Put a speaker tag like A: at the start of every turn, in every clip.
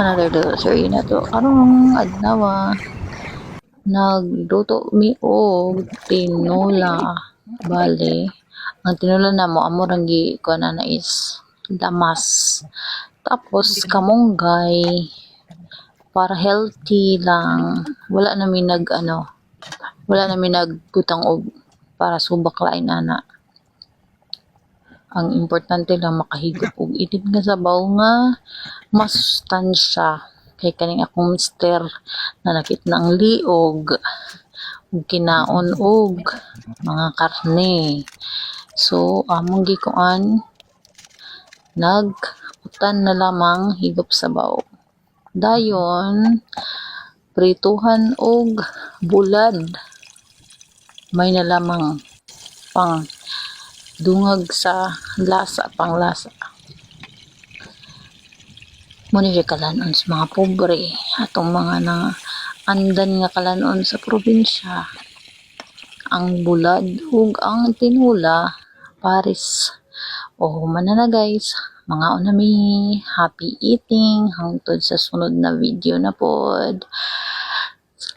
A: another delivery na to. Karong adlaw nagluto mi og tinola. Bale, ang tinola na mo amo rang gi kuan na is lamas. Tapos kamonggay para healthy lang. Wala namin nagbutang og para subak lain ana. Ang importante lang makahigop og init nga sabaw nga masustansya. Kay kaning akong mister na nakit ng liog ug kinaon og mga karne. So among gikuan nag-utan na lamang higop sabaw. Dayon prituhan og bulad. May na lamang pang dungag sa panglasa. Muna siya kalanon sa mga pobre atong mga andan nga kalanon sa probinsya. Ang bulad ug ang tinula pares. O manana guys, mga unami, happy eating hangtod sa sunod na video na pod.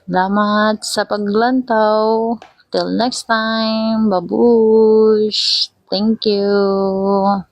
A: Salamat sa paglantaw. Till next time, babush. Thank you.